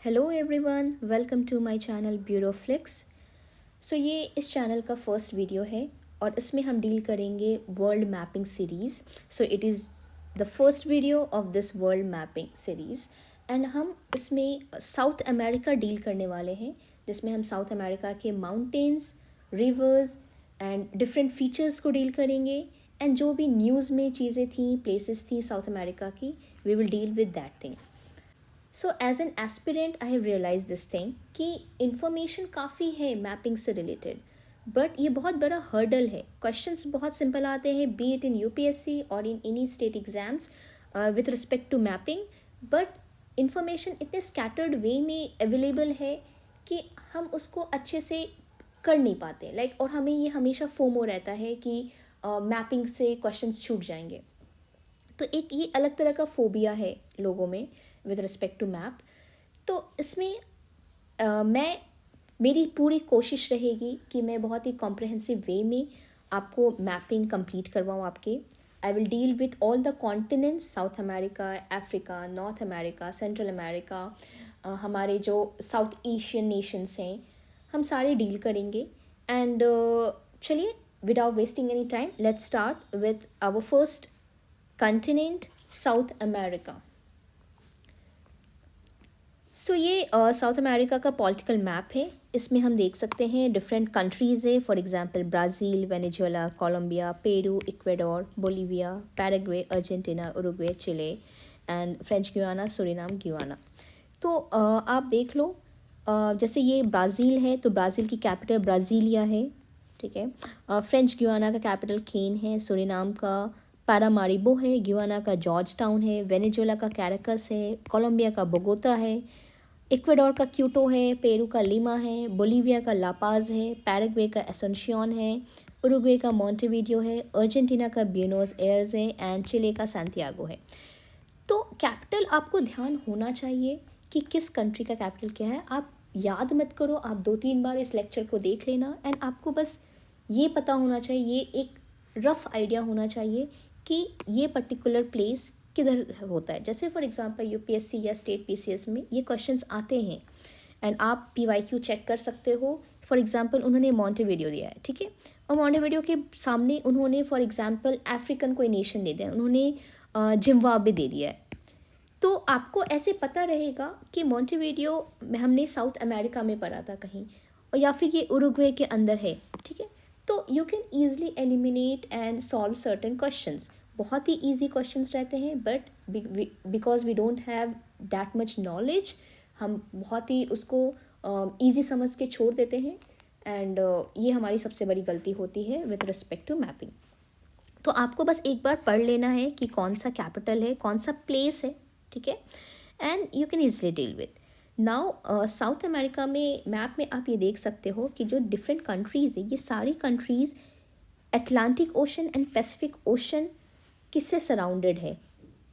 Hello everyone, welcome to my channel Bureauflix. So ये इस channel का फर्स्ट वीडियो है और इसमें हम डील करेंगे world mapping series. So it is the first video of this world mapping series and हम इसमें साउथ अमेरिका डील करने वाले हैं, जिसमें हम साउथ अमेरिका के mountains, rivers and different features को डील करेंगे एंड जो भी न्यूज़ में चीज़ें थी, प्लेसेस थी साउथ अमेरिका की, we will deal with that thing. So as an aspirant I have realise this thing कि इंफॉर्मेशन काफ़ी है मैपिंग से रिलेटेड, बट ये बहुत बड़ा हर्डल है। क्वेश्चंस बहुत सिंपल आते हैं, बी इट इन यूपीएससी और in any state exams with respect to mapping, but information इतने स्कैटर्ड वे में अवेलेबल है कि हम उसको अच्छे से कर नहीं पाते और हमें ये हमेशा फोमो रहता है कि मैपिंग से क्वेश्चंस छूट जाएंगे। तो एक ये अलग तरह का फोबिया है लोगों में विद रिस्पेक्ट टू मैप। तो इसमें मैं मेरी पूरी कोशिश रहेगी कि मैं बहुत ही कॉम्प्रहेंसिव वे में आपको मैपिंग कंप्लीट करवाऊँ आपके। I will deal with all the continents, south America, Africa, north America, central America, हमारे जो साउथ एशियन नेशंस हैं, हम सारे डील करेंगे। एंड चलिए, without wasting any time, let's start with our first continent, South America. So ये South America का political map है। इसमें हम देख सकते हैं डिफरेंट कंट्रीज़ है, for example Brazil, Venezuela, Colombia, Peru, Ecuador, Bolivia, Paraguay, Argentina, Uruguay, Chile and French Guiana, Suriname, Guyana. तो आप देख लो, जैसे ये ब्राज़ील है तो ब्राज़ील की कैपिटल ब्राज़ीलिया है, ठीक है। फ्रेंच गुयाना का कैपिटल केन है, सूरीनाम का पैरामारिबो है, गुयाना का जॉर्ज टाउन है, वेनेजुएला का कैराकस है, कोलंबिया का बोगोता है, इक्वेडोर का क्यूटो है, पेरू का लीमा है, बोलीविया का लापाज है, पैराग्वे का एसेंशियन है, उरुग्वे का मोंटेवीडियो है, अर्जेंटीना का ब्यूनोस एयर्स है एंड चिले का सैंटियागो है। तो कैपिटल आपको ध्यान होना चाहिए कि किस कंट्री का कैपिटल क्या है। आप याद मत करो, आप 2-3 बार इस लेक्चर को देख लेना एंड आपको बस ये पता होना चाहिए, ये एक रफ आइडिया होना चाहिए कि ये पर्टिकुलर प्लेस किधर होता है। जैसे फॉर एग्जांपल यूपीएससी या स्टेट पीसीएस में ये क्वेश्चंस आते हैं एंड आप पीवाईक्यू चेक कर सकते हो। फॉर एग्जांपल उन्होंने मोंटेवीडियो दिया है, ठीक है, और मोंटेवीडियो के सामने उन्होंने फॉर एग्जांपल अफ्रीकन कोई नेशन दे दिया, उन्होंने जिम्बाब्वे दे दिया है। तो आपको ऐसे पता रहेगा कि मोंटेवीडियो हमने साउथ अमेरिका में पढ़ा था कहीं, और या फिर ये उरुग्वे के अंदर है, ठीक है। तो you can easily eliminate and solve certain questions. बहुत ही ईजी क्वेश्चंस रहते हैं, but because we don't have that much knowledge, हम बहुत ही उसको ईजी समझ के छोड़ देते हैं एंड ये हमारी सबसे बड़ी गलती होती है विथ रिस्पेक्ट टू मैपिंग। तो आपको बस एक बार पढ़ लेना है कि कौन सा कैपिटल है, कौन सा प्लेस है, ठीक है, and you can easily deal with. Now south America में मैप में आप ये देख सकते हो कि जो डिफरेंट कंट्रीज़ है, ये सारी countries Atlantic ocean and Pacific ocean किससे सराउंडेड है।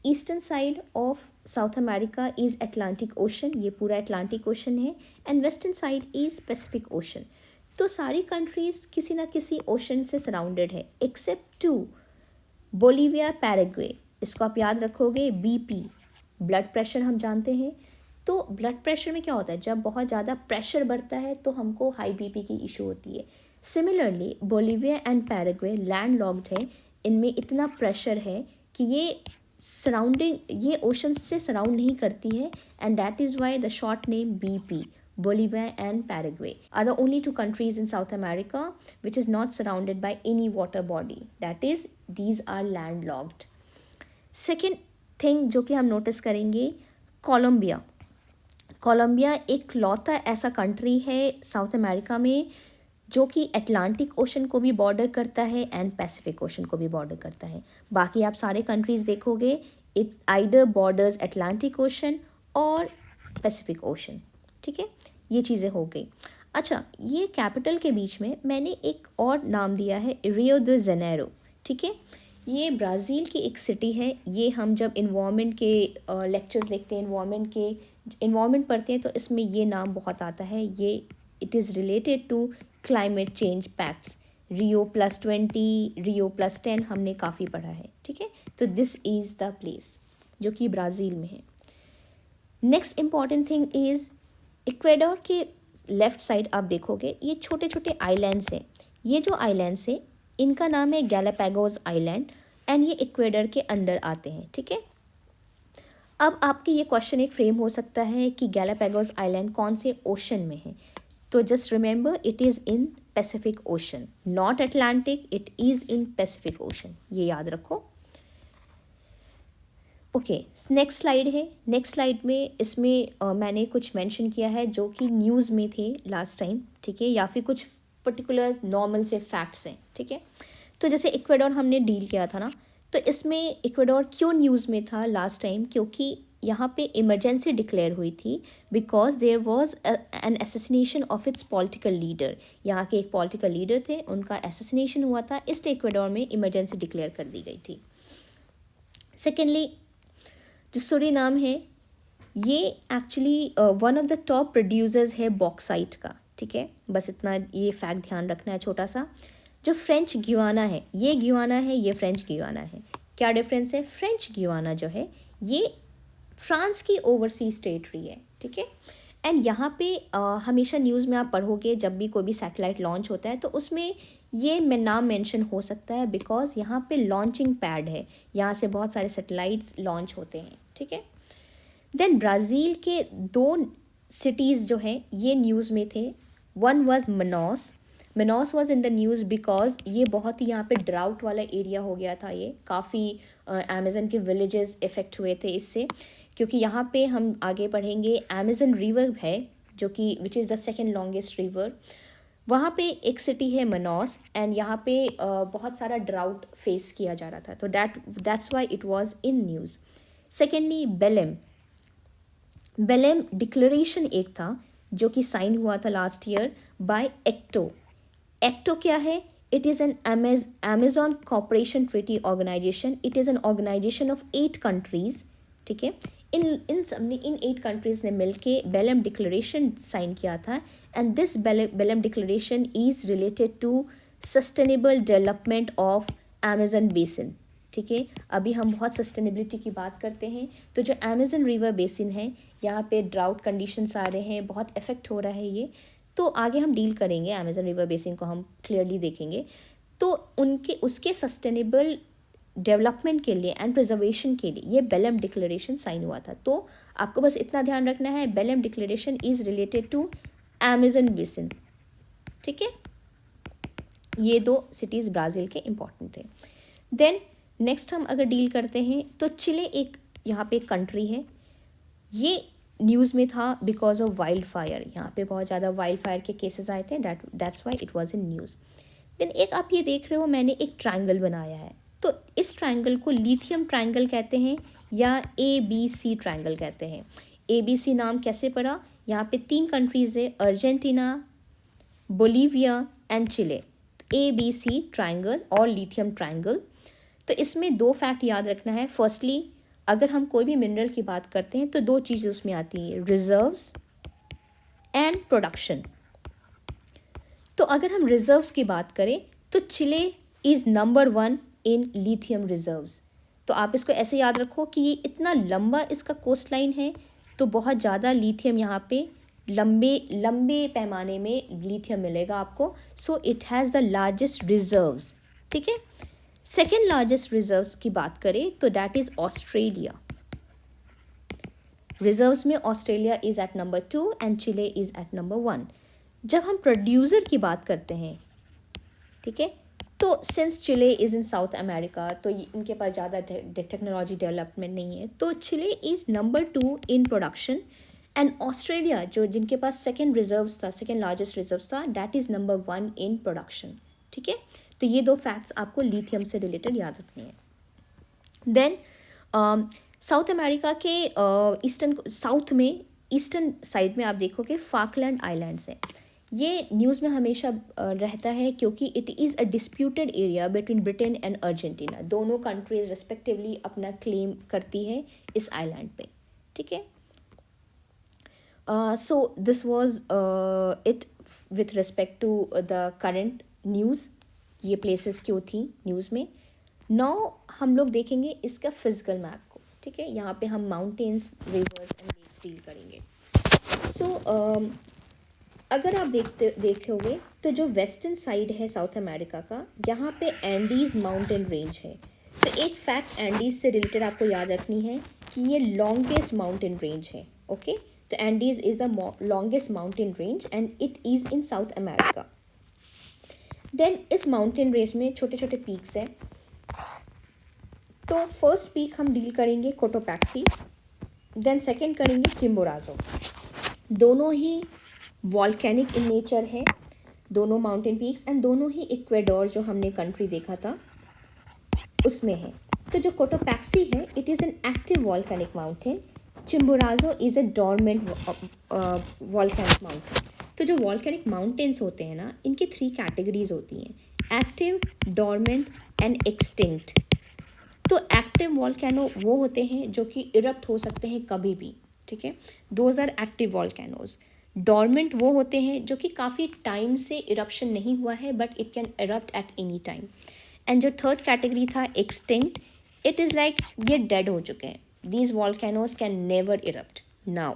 Eastern side of south America is Atlantic ocean, ये पूरा अटलांटिक ओशन है, and western side is Pacific ocean. तो सारी कंट्रीज़ किसी ना किसी ओशन से सराउंडेड है एक्सेप्ट टू बोलीविया, पैराग्वे। इसको आप याद रखोगे, बीपी, ब्लड प्रेशर हम जानते हैं। तो ब्लड प्रेशर में क्या होता है, जब बहुत ज़्यादा प्रेशर बढ़ता है तो हमको हाई बीपी की इशू होती है। Similarly Bolivia and Paraguay land locked है, इनमें इतना प्रेशर है कि ये ओशन से सराउंड नहीं करती है, and that is why the short name BP, Bolivia and Paraguay are the only two countries in South America which is not surrounded by any water body. That is, these are landlocked. Second thing जो कि हम notice करेंगे, Colombia. Colombia एक लौता ऐसा country है south America में जो कि अटलांटिक ओशन को भी बॉर्डर करता है एंड पैसिफिक ओशन को भी बॉर्डर करता है। बाकी आप सारे कंट्रीज़ देखोगे, it either borders Atlantic ocean और पैसिफिक ओशन, ठीक है। ये चीज़ें हो गई। अच्छा, ये कैपिटल के बीच में मैंने एक और नाम दिया है, रियो दे जेनेरो, ठीक है। ये ब्राज़ील की एक सिटी है। ये हम जब इन्वायरमेंट के लेक्चर्स देखते हैं, इन्वायरमेंट पढ़ते हैं, तो इसमें ये नाम बहुत आता है। ये it is related to climate change pacts, Rio+20, Rio+10 हमने काफ़ी पढ़ा है, ठीक है। तो दिस इज़ द प्लेस जो कि ब्राज़ील में है। Next important thing is Ecuador के लेफ़्ट साइड आप देखोगे ये छोटे छोटे आइलैंड्स हैं। ये जो आइलैंड्स हैं इनका नाम है गैलापागोस आइलैंड एंड ये इक्वेडर के अंडर आते हैं, ठीक है। अब आपके ये क्वेश्चन एक फ्रेम हो सकता है कि गैलापागोस आइलैंड कौन से ओशन में है, तो just remember it is in Pacific ocean, not Atlantic, it is in Pacific ocean, ये याद रखो। ओके, नेक्स्ट स्लाइड है। नेक्स्ट स्लाइड में इसमें मैंने कुछ मेंशन किया है जो कि न्यूज़ में थे लास्ट टाइम, ठीक है, या फिर कुछ पर्टिकुलर नॉर्मल से फैक्ट्स हैं, ठीक है। तो जैसे इक्वेडोर हमने डील किया था ना, तो इसमें इक्वेडोर क्यों न्यूज़ में था लास्ट टाइम, क्योंकि यहाँ पे इमरजेंसी डिक्लेयर हुई थी because there was an assassination of its political leader. यहाँ के एक पॉलिटिकल लीडर थे, उनका असैसिनेशन हुआ था, इसलिए इक्वेडोर में इमरजेंसी डिक्लेयर कर दी गई थी। सेकेंडली, जो सूरीनाम है ये actually one of the top producers है बॉक्साइट का, ठीक है। बस इतना ये फैक्ट ध्यान रखना है छोटा सा। जो फ्रेंच गियाना है, ये गियाना है, ये फ्रेंच गियाना है, क्या डिफरेंस है? फ्रेंच गियाना जो है ये फ्रांस की ओवरसीज टेरिटरी है, ठीक है। एंड यहाँ पे हमेशा न्यूज़ में आप पढ़ोगे जब भी कोई भी सैटेलाइट लॉन्च होता है तो उसमें ये नाम मेंशन हो सकता है बिकॉज यहाँ पे लॉन्चिंग पैड है, यहाँ से बहुत सारे सैटेलाइट्स लॉन्च होते हैं, ठीक है। देन ब्राज़ील के 2 सिटीज़ जो हैं ये न्यूज़ में थे। One was Manaus. Manaus was in the news because ये बहुत ही यहाँ पे ड्राउट वाला एरिया हो गया था, ये काफ़ी अमेज़न के विलेजेस इफ़ेक्ट हुए थे इससे, क्योंकि यहाँ पे हम आगे पढ़ेंगे अमेज़न रिवर है जो कि which is the second longest river. वहाँ पे एक सिटी है मनॉस एंड यहाँ पे बहुत सारा ड्राउट फेस किया जा रहा था, तो that's why it was in news. Secondly, Belem declaration एक था जो कि साइन हुआ था last year by ACTO. ACTO क्या है? It is an Amazon cooperation treaty organisation. It is an organisation of 8 countries, ठीक है। इन 8 कंट्रीज़ ने मिलके बेलेम डिक्लेरेशन साइन किया था and this Belem declaration is related to sustainable development of Amazon basin, ठीक है। अभी हम बहुत सस्टेनेबिलिटी की बात करते हैं, तो जो अमेजन रिवर बेसिन है यहाँ पे ड्राउट कंडीशंस आ रहे हैं, बहुत इफेक्ट हो रहा है ये, तो आगे हम डील करेंगे अमेजन रिवर बेसिन को, हम क्लियरली देखेंगे। तो उसके सस्टेनेबल डेवलपमेंट के लिए एंड प्रिजर्वेशन के लिए ये बेलेम डिक्लेरेशन साइन हुआ था। तो आपको बस इतना ध्यान रखना है, Belem declaration is related to Amazon basin, ठीक है। ये 2 सिटीज़ ब्राज़ील के इम्पॉर्टेंट थे। देन नेक्स्ट हम अगर डील करते हैं तो चिले एक यहाँ पे एक कंट्री है, ये न्यूज़ में था बिकॉज ऑफ वाइल्ड फायर। यहाँ पे बहुत ज़्यादा वाइल्ड फायर के केसेस आए थे, that's why it was in news. Then एक आप ये देख रहे हो मैंने एक ट्रायंगल बनाया है, तो इस ट्रायंगल को लिथियम ट्रायंगल कहते हैं या ABC ट्रायंगल कहते हैं। ABC नाम कैसे पड़ा? यहाँ पे 3 कंट्रीज़ है, Argentina, Bolivia and Chile. ABC triangle और लिथियम ट्रायंगल। तो इसमें 2 फैक्ट याद रखना है। फर्स्टली, अगर हम कोई भी मिनरल की बात करते हैं तो 2 चीज़ें उसमें आती हैं, रिजर्व्स एंड प्रोडक्शन। तो अगर हम रिजर्व्स की बात करें तो Chile is number 1 in lithium reserves. तो आप इसको ऐसे याद रखो कि ये इतना लंबा इसका कोस्ट लाइन है, तो बहुत ज़्यादा लिथियम यहाँ पे लंबे पैमाने में लिथियम मिलेगा आपको। So it has the largest reserves, ठीक है। सेकेंड लार्जेस्ट रिजर्व्स की बात करें तो दैट इज़ ऑस्ट्रेलिया। रिजर्व्स में Australia is at number 2 and Chile is at number 1। जब हम प्रोड्यूसर की बात करते हैं, ठीक है, तो since Chile is in south America तो इनके पास ज़्यादा टेक्नोलॉजी डेवलपमेंट नहीं है, तो Chile is number 2 in production and Australia जो जिनके पास सेकेंड लार्जेस्ट रिजर्व्स था, that is number 1 in production, ठीक है। तो ये 2 फैक्ट्स आपको लिथियम से रिलेटेड याद रखने हैं। देन साउथ अमेरिका के ईस्टर्न साइड में आप देखोगे फाकलैंड आइलैंड्स हैं। ये न्यूज़ में हमेशा रहता है क्योंकि it is a disputed area between Britain and Argentina. दोनों कंट्रीज रिस्पेक्टिवली अपना क्लेम करती है इस आइलैंड पे, ठीक है। So this was it with respect to the current news. ये प्लेसेस क्यों थी न्यूज़ में। नाउ हम लोग देखेंगे इसका फिजिकल मैप को, ठीक है। यहाँ पे हम mountains, rivers and lakes deal करेंगे। सो अगर आप देखोगे तो जो वेस्टर्न साइड है साउथ अमेरिका का, यहाँ पे एंडीज माउंटेन रेंज है। तो एक फैक्ट एंडीज से रिलेटेड आपको याद रखनी है कि ये लॉन्गेस्ट माउंटेन रेंज है। ओके, तो Andes is the longest mountain range and it is in south America. Then इस माउंटेन रेंज में छोटे छोटे पीक्स हैं। तो फर्स्ट पीक हम डील करेंगे कोटोपैक्सी, देन सेकंड करेंगे चिम्बोराजो। दोनों ही वॉल्केनिक इन नेचर है, दोनों माउंटेन पीक्स, एंड दोनों ही इक्वेडोर जो हमने कंट्री देखा था उसमें है। तो जो कोटोपैक्सी है it is an active volcanic mountain, Chimborazo is a dormant volcanic mountain. तो जो वॉल्केनिक माउंटेन्स होते हैं ना, इनकी 3 कैटेगरीज होती हैं, एक्टिव, डॉर्मेंट एंड एक्सटिंक्ट। तो एक्टिव वॉल्केनो वो होते हैं जो कि इरप्ट हो सकते हैं कभी भी, ठीक है, those are active volcanoes. Dormant वो होते हैं जो कि काफ़ी टाइम से इरप्शन नहीं हुआ है but it can erupt at any time. And जो थर्ड कैटेगरी था एक्सटिंक्ट, इट इज़ लाइक ये डेड हो चुके हैं, these volcanoes can never erupt now,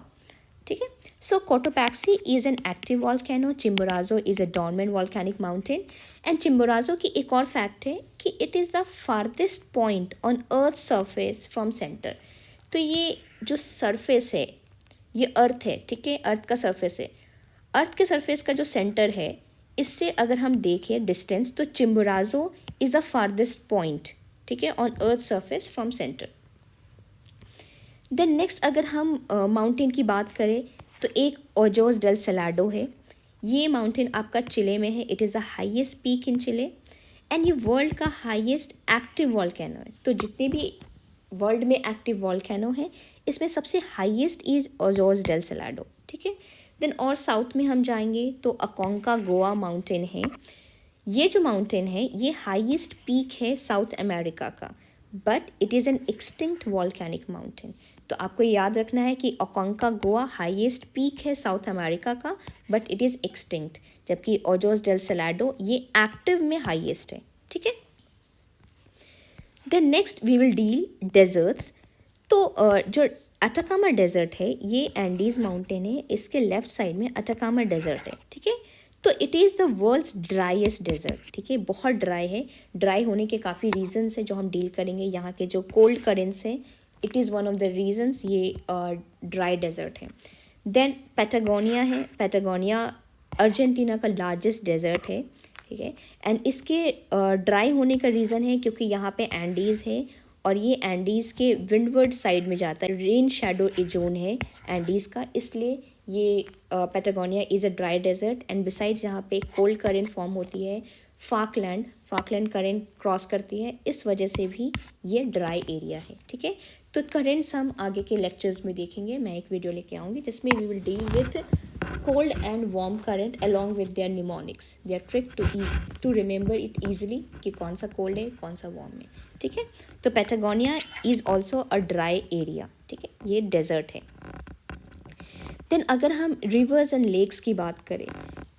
ठीक है। So Cotopaxi is an active volcano, Chimborazo is a dormant volcanic mountain. And Chimborazo की एक और फैक्ट है कि it is the farthest point on earth surface from centre. तो ये जो सरफेस है ये अर्थ है, ठीक है, अर्थ का सरफेस है। अर्थ के सरफेस का जो सेंटर है, इससे अगर हम देखें डिस्टेंस, तो Chimborazo is the farthest point, ठीक है, on earth surface from centre. Then next अगर हम माउंटेन की बात करें तो एक ओजोस डेल सलाडो है। ये माउंटेन आपका चिले में है, it is the highest peak in Chile and ये वर्ल्ड का हाईएस्ट एक्टिव वॉल्केनो है। तो जितने भी वर्ल्ड में एक्टिव वॉल्केनो है इसमें सबसे highest is Ojos del Salado, ठीक है। देन और साउथ में हम जाएंगे तो अकोंकागुआ माउंटेन है। ये जो माउंटेन है ये हाईएस्ट पीक है साउथ अमेरिका का, but it is an extinct volcanic mountain. तो आपको याद रखना है कि अकोंकागुआ हाईएस्ट पीक है साउथ अमेरिका का, बट इट इज़ एक्सटिंक्ट, जबकि ओजोस डेल सलाडो ये एक्टिव में हाईएस्ट है, ठीक है। Then next we will deal deserts. तो जो अटाकामा डेजर्ट है ये एंडीज माउंटेन है, इसके लेफ्ट साइड में अटाकामा डेजर्ट है, ठीक है। तो it is the world's driest desert, ठीक है, बहुत ड्राई है। ड्राई होने के काफ़ी रीजंस है जो हम डील करेंगे। यहाँ के जो कोल्ड करेंट्स हैं, it is one of the reasons ये ड्राई डेजर्ट है। देन पैटागोनिया है। पैटागोनिया अर्जेंटीना का लार्जेस्ट डेजर्ट है, ठीक है, एंड इसके ड्राई होने का रीज़न है क्योंकि यहाँ पे एंडीज़ है और ये एंडीज़ के विंडवर्ड साइड में जाता है, रेन शैडो जोन है एंडीज़ का, इसलिए ये Patagonia is a dry desert. And besides यहाँ पे कोल्ड करेंट फॉर्म होती है, फाकलैंड करेंट क्रॉस करती है, इस वजह से भी ये ड्राई एरिया है, ठीक है। तो करेंट्स हम आगे के लेक्चर्स में देखेंगे, मैं एक वीडियो लेके आऊँगी जिसमें we will deal with cold and warm current along with their mnemonics, their trick to remember it easily कि कौन सा cold है कौन सा warm है, ठीक है। तो Patagonia is also a dry area, ठीक है, ये डेजर्ट है। देन अगर हम रिवर्स एंड लेक्स की बात करें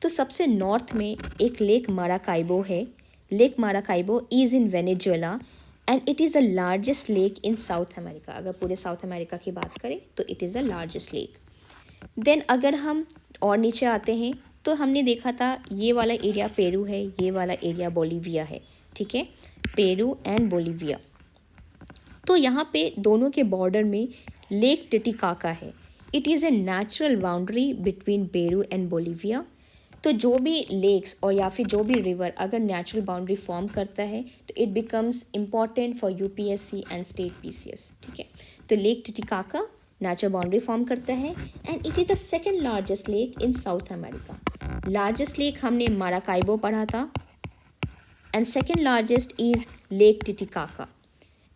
तो सबसे नॉर्थ में एक लेक माराकाइबो है। Lake Maracaibo is in Venezuela and it is the largest lake in south America. अगर पूरे साउथ अमेरिका की बात करें तो it is the largest lake. Then अगर हम और नीचे आते हैं तो हमने देखा था ये वाला एरिया पेरू है, ये वाला एरिया बोलीविया है, ठीक है, पेरू एंड बोलीविया। तो यहाँ पे दोनों के बॉर्डर में लेक टिटिकाका है। It is a natural boundary between Peru and Bolivia. तो जो भी लेक्स और या फिर जो भी रिवर अगर नेचुरल बाउंड्री फॉर्म करता है तो it becomes important for UPSC and state PCS, ठीक है। तो lake Titicaca natural boundary form करता है and it is the second largest lake in south America. Largest lake हमने माराकाइबो पढ़ा था and second largest is lake Titicaca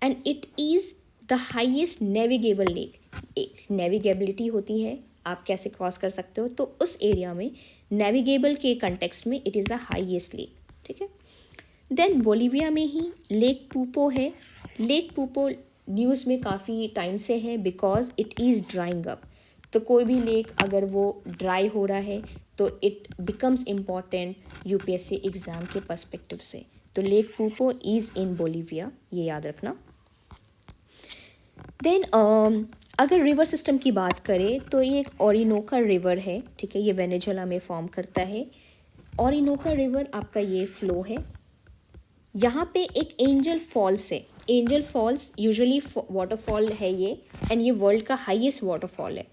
and it is the highest navigable lake. एक नेविगेबिलिटी होती है, आप कैसे क्रॉस कर सकते हो, तो उस एरिया में नेविगेबल के कंटेक्स्ट में it is the highest lake, ठीक है। देन बोलीविया में ही लेक पूपो है। लेक पूपो न्यूज़ में काफ़ी टाइम से है because it is drawing up. तो कोई भी लेक अगर वो ड्राई हो रहा है तो it becomes important UPSC exam के पर्सपेक्टिव से। तो लेक पूपो इज़ इन बोलीविया, ये याद रखना। देन अगर रिवर सिस्टम की बात करें तो ये एक ओरिनोका रिवर है, ठीक है, ये वेनेजुएला में फॉर्म करता है। ओरिनोका रिवर आपका ये फ्लो है। यहाँ पे एक एंजल फॉल्स है। एंजल फॉल्स यूजुअली वाटरफॉल है ये, एंड ये वर्ल्ड का हाईएस्ट वाटरफॉल है।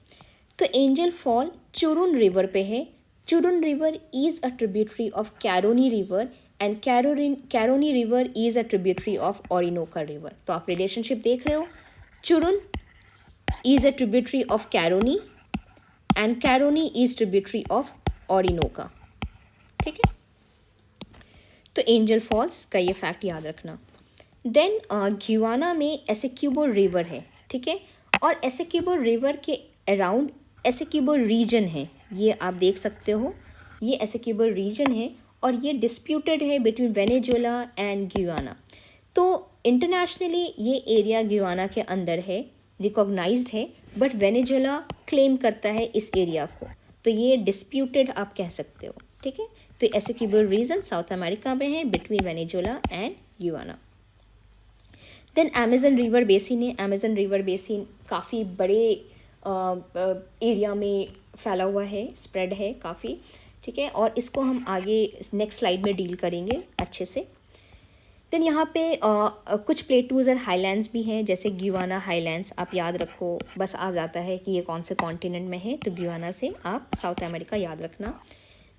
तो एंजल फॉल चुरुन रिवर पे है। Churun river is a tributary of Caroni river, and Caroni river is a tributary of Orinoco river. तो आप रिलेशनशिप देख रहे हो, चुरुन is a tributary of Caroni and Caroni is tributary of Orinoco, ठीक है। तो एंजल फॉल्स का ये फैक्ट याद रखना। देन ग्युआना में एसेक्यूबो रिवर है, ठीक है, और एसेक्यूबो रिवर के अराउंड एसेक्यूबो रीजन है, ये आप देख सकते हो, ये एसेक्यूबो रीजन है और ये डिस्प्यूटेड है बिटवीन वेनेजुएला एंड ग्युआना। तो इंटरनेशनली ये एरिया ग्युआना के अंदर है, रिकॉग्नाइज्ड है, बट वेनेजुएला क्लेम करता है इस एरिया को, तो ये डिस्प्यूटेड आप कह सकते हो, ठीक है। तो एसेक्यूबल रीजन साउथ अमेरिका में है between Venezuela and Guyana. Then Amazon river basin है। अमेजन रिवर बेसिन काफ़ी बड़े एरिया में फैला हुआ है, स्प्रेड है काफ़ी, ठीक है, और इसको हम आगे नेक्स्ट स्लाइड में डील करेंगे अच्छे से। देन यहाँ पे कुछ प्लेटूज और हाईलैंड्स भी हैं, जैसे ग्युआना हाईलैंड्स, आप याद रखो, बस आ जाता है कि ये कौन से कॉन्टिनेंट में है, तो ग्युआना से आप साउथ अमेरिका याद रखना।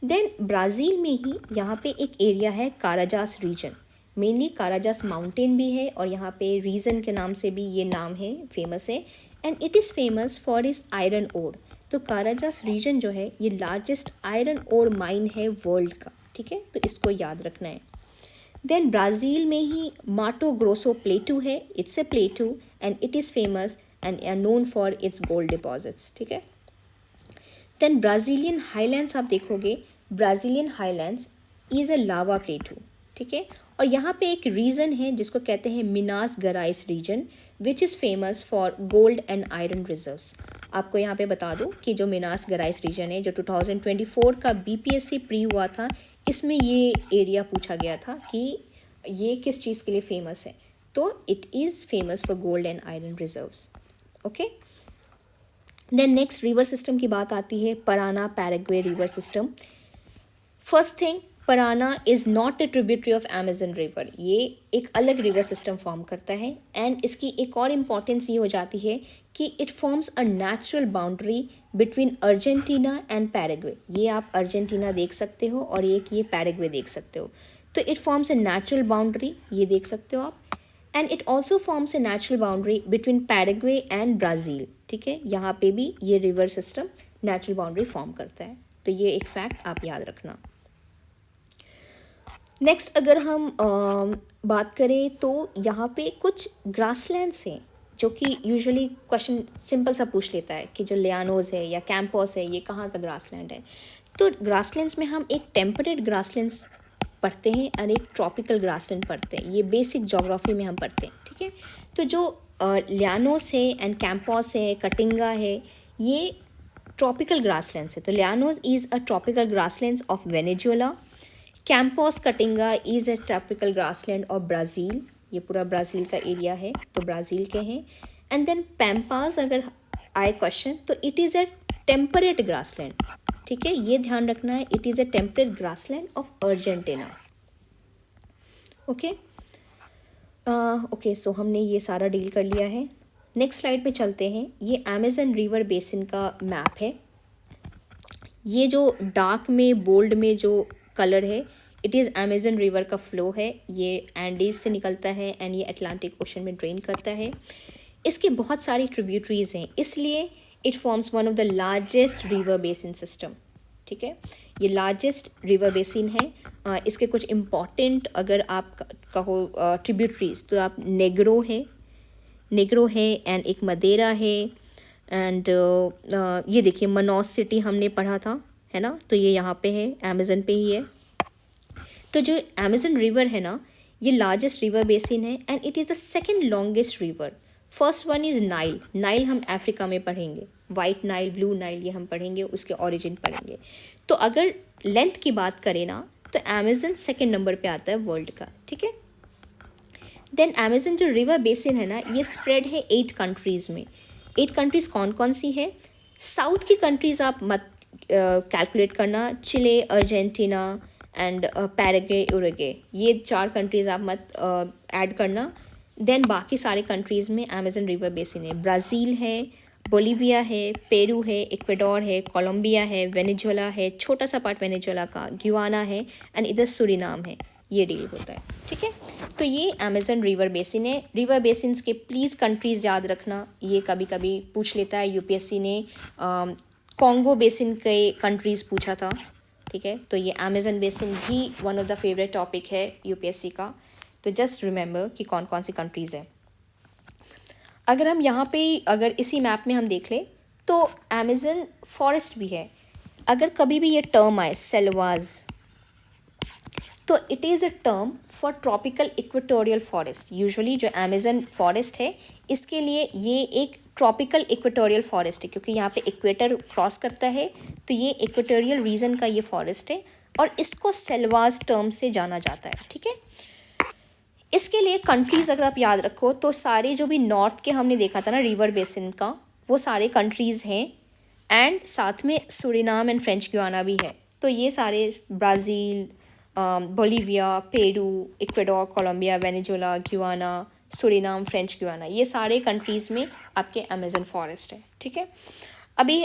देन ब्राज़ील में ही यहाँ पे एक एरिया है काराजास रीजन, मेनली काराजास माउंटेन भी है, और यहाँ पे रीजन के नाम से भी ये नाम है, फेमस है, and it is famous for इस आयरन ओर। तो काराजास रीजन जो है ये लार्जेस्ट आयरन ओर माइन है वर्ल्ड का, ठीक है, तो इसको याद रखना है। देन ब्राज़ील में ही माटो ग्रोसो प्लेटू है, it's a plateau and it is famous and are known for its gold deposits, ठीक है। देन ब्राज़ीलियन हाईलैंड्स आप देखोगे, Brazilian highlands is a lava plateau, ठीक है, और यहाँ पे एक रीजन है जिसको कहते हैं Minas Gerais region, which is famous for gold and iron reserves. आपको यहाँ पे बता दूँ कि जो मिनास गराइस रीजन है, जो 2024 का बीपीएससी प्री हुआ था, इसमें ये एरिया पूछा गया था कि ये किस चीज़ के लिए फेमस है, तो it is famous for gold and iron reserves, okay. Then next river system की बात आती है, Parana Paraguay river system. First thing, Parana is not a tributary of Amazon river, ये एक अलग रिवर सिस्टम फॉर्म करता है, एंड इसकी एक और इम्पॉर्टेंस ये हो जाती है कि it forms a natural boundary between Argentina and Paraguay. ये आप अर्जेंटीना देख सकते हो और एक ये पैराग्वे देख सकते हो, तो it forms a natural boundary, ये देख सकते हो आप, and it also forms a natural boundary between Paraguay and Brazil, ठीक है, यहाँ पे भी ये river system natural boundary form करता है, तो ये एक फैक्ट आप याद रखना। नेक्स्ट अगर हम बात करें तो यहाँ पे कुछ ग्रासलैंड्स हैं जो कि यूजुअली क्वेश्चन सिंपल सा पूछ लेता है कि जो लियानोज है या कैंपस है, ये कहाँ का ग्रासलैंड है। तो ग्रासलैंड्स में हम एक टेम्परेट ग्रासलैंड्स पढ़ते हैं और एक ट्रॉपिकल ग्रासलैंड पढ़ते हैं, ये बेसिक जोग्राफी में हम पढ़ते हैं, ठीक है। तो जो लियानोस है एंड कैंपस है, कटिंगा है, ये ट्रॉपिकल ग्रासलैंड्स है। तो Llanos is a tropical grasslands of Venezuela, Campos Caatinga is a tropical grassland of Brazil, ये पूरा ब्राज़ील का एरिया है, तो ब्राज़ील के हैं। एंड देन पैम्पास अगर आए क्वेश्चन, तो it is a temperate grassland, ठीक है, ये ध्यान रखना है, it is a temperate grassland of Argentina, okay. Okay, so हमने ये सारा डील कर लिया है। नेक्स्ट स्लाइड पे चलते हैं। ये अमेजन रिवर बेसिन का मैप है। ये जो डार्क में बोल्ड में जो कलर है, इट इज़ अमेजन रिवर का फ्लो है, ये एंडीज से निकलता है एंड ये अटलांटिक ओशन में ड्रेन करता है। इसके बहुत सारी ट्रिब्यूटरीज हैं, इसलिए it forms one of the largest river basin system, ठीक है, ये लार्जेस्ट रिवर बेसिन है। इसके कुछ इम्पॉर्टेंट अगर आप कहो ट्रिब्यूटरीज, तो आप नेग्रो है एंड एक मदेरा है, एंड ये देखिए मनॉस सिटी हमने पढ़ा था, है ना, तो ये यहाँ पे है, अमेज़न पे ही है। तो जो अमेज़न रिवर है ना, ये लार्जेस्ट रिवर बेसिन है and it is the second longest river. First one is Nile, Nile हम अफ्रीका में पढ़ेंगे, वाइट नाइल, ब्लू नाइल, ये हम पढ़ेंगे, उसके ओरिजिन पढ़ेंगे। तो अगर लेंथ की बात करें ना, तो अमेज़न सेकंड नंबर पे आता है वर्ल्ड का, ठीक है। देन अमेज़न जो रिवर बेसिन है ना, ये स्प्रेड है 8 कंट्रीज़ में। 8 कंट्रीज़ कौन कौन सी है? साउथ की कंट्रीज़ आप मत कैलकुलेट करना, चिले, अर्जेंटीना एंड पैराग्वे, उरुग्वे, ये 4 कंट्रीज़ आप मत ऐड करना। देन बाकी सारे कंट्रीज़ में अमेजन रिवर बेसिन है। ब्राज़ील है, बोलीविया है, पेरू है, इक्वेडोर है, कोलंबिया है, वेनेजुएला है, छोटा सा पार्ट वेनेजुएला का, ग्युआना है एंड इधर सूरीनाम है। ये डील होता है, ठीक है। तो ये अमेजन रिवर बेसिन है। रिवर बेसिन्स के प्लीज़ कंट्रीज़ याद रखना, ये कभी कभी पूछ लेता है। यूपीएससी ने कॉन्गो बेसिन के कंट्रीज़ पूछा था, ठीक है। तो ये अमेजन बेसिन भी one of the favourite topic है यूपीएससी का। तो जस्ट रिमेंबर कि कौन कौन सी कंट्रीज़ है। अगर हम यहाँ पे अगर इसी मैप में हम देख लें तो अमेजन फॉरेस्ट भी है। अगर कभी भी ये टर्म आए सेल्वाज, तो it is a term for tropical equatorial forest. Usually जो अमेजन फॉरेस्ट है इसके लिए ये एक ट्रॉपिकल इक्वेटोरियल फॉरेस्ट है, क्योंकि यहाँ पे इक्वेटर क्रॉस करता है, तो ये इक्वेटोरियल रीजन का ये फॉरेस्ट है और इसको सेल्वाज टर्म से जाना जाता है, ठीक है। इसके लिए कंट्रीज़ अगर आप याद रखो तो सारे जो भी नॉर्थ के हमने देखा था ना रिवर बेसिन का, वो सारे कंट्रीज़ हैं एंड साथ में सूरीनाम एंड फ्रेंच गुयाना भी है। तो ये सारे Brazil, Bolivia, Peru, Ecuador, Colombia, Venezuela, Guyana, Suriname, French Guiana, ये सारे कंट्रीज़ में आपके अमेजन फॉरेस्ट है, ठीक है। अभी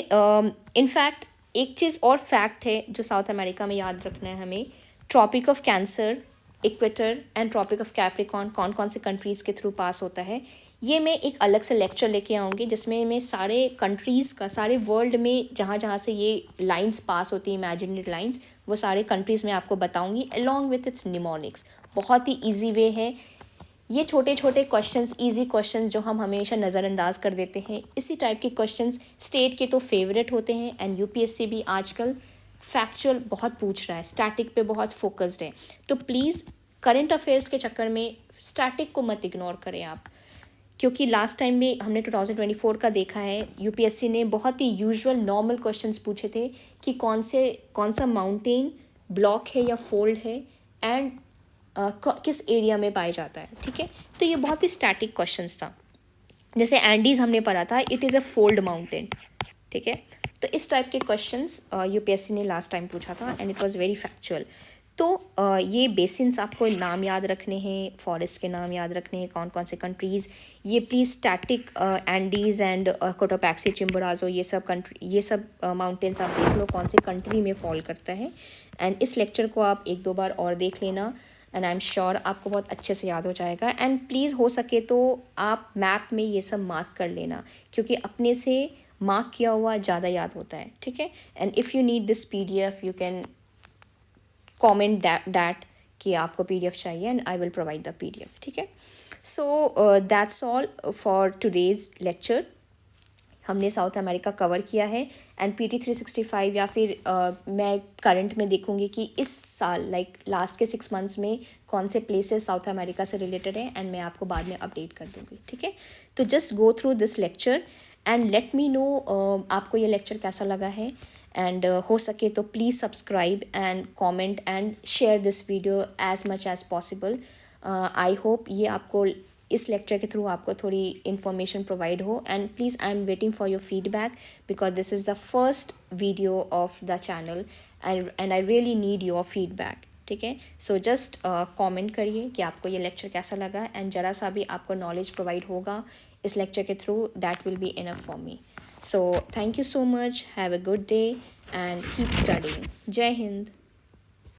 इनफैक्ट एक चीज़ और फैक्ट है जो साउथ अमेरिका में याद रखना है हमें, tropic of cancer, equator and tropic of Capricorn कौन कौन से कंट्रीज़ के थ्रू पास होता है, ये मैं एक अलग से लेक्चर लेके आऊँगी जिसमें मैं सारे कंट्रीज़ का, सारे वर्ल्ड में जहाँ जहाँ से ये लाइंस पास होती हैं, इमेजिनरी लाइंस, वो सारे कंट्रीज़ में आपको बताऊँगी अलॉन्ग विथ इट्स निमोनिक्स। बहुत ही ईजी वे है। ये छोटे छोटे क्वेश्चंस, इजी क्वेश्चंस जो हम हमेशा नज़रअंदाज कर देते हैं, इसी टाइप के क्वेश्चंस स्टेट के तो फेवरेट होते हैं एंड यूपीएससी भी आजकल फैक्चुअल बहुत पूछ रहा है, स्टैटिक पे बहुत फोकस्ड है। तो प्लीज़ करंट अफेयर्स के चक्कर में स्टैटिक को मत इग्नोर करें आप, क्योंकि लास्ट टाइम भी हमने 2024 का देखा है, यूपीएससी ने बहुत ही यूजुअल नॉर्मल क्वेश्चंस पूछे थे कि कौन सा माउंटेन ब्लॉक है या फोल्ड है एंड किस एरिया में पाया जाता है, ठीक है। तो ये बहुत ही स्टैटिक क्वेश्चंस था। जैसे एंडीज़ हमने पढ़ा था, it is a fold mountain, ठीक है। तो इस टाइप के क्वेश्चंस यूपीएससी ने लास्ट टाइम पूछा था and it was very factual. तो ये बेसिन्स आपको नाम याद रखने हैं, फॉरेस्ट के नाम याद रखने हैं, कौन कौन से कंट्रीज़, ये please static Andes and Cotopaxi, Chimborazo, ये सब माउंटेन्स आप देख लो कौन से कंट्री में फॉल करता है। एंड इस लेक्चर को आप 1-2 बार और देख लेना एंड आई एम श्योर आपको बहुत अच्छे से याद हो जाएगा। एंड प्लीज़ हो सके तो आप मैप में ये सब मार्क कर लेना, क्योंकि अपने से मार्क किया हुआ ज़्यादा याद होता है, ठीक है। And if you need this PDF you can comment that कि आपको PDF चाहिए and I will provide the PDF, ठीक है। So that's all for today's lecture. हमने साउथ अमेरिका कवर किया है एंड PT 365 या फिर मैं करंट में देखूंगी कि इस साल लाइक लास्ट के 6 मंथ्स में कौन से प्लेसेस साउथ अमेरिका से रिलेटेड है एंड मैं आपको बाद में अपडेट कर दूंगी, ठीक है। तो just go through this lecture and let me know आपको ये लेक्चर कैसा लगा है एंड हो सके तो please subscribe and comment and share this video as much as possible. I hope ये आपको इस लेक्चर के थ्रू आपको थोड़ी इन्फॉर्मेशन प्रोवाइड हो and please I am waiting for your feedback because this is the first video of the channel and I really need your feedback, ठीक है। So just comment करिए कि आपको ये लेक्चर कैसा लगा एंड ज़रा सा भी आपको नॉलेज प्रोवाइड होगा इस लेक्चर के through, that will be enough for me. So thank you so much, have a good day and keep studying. जय हिंद।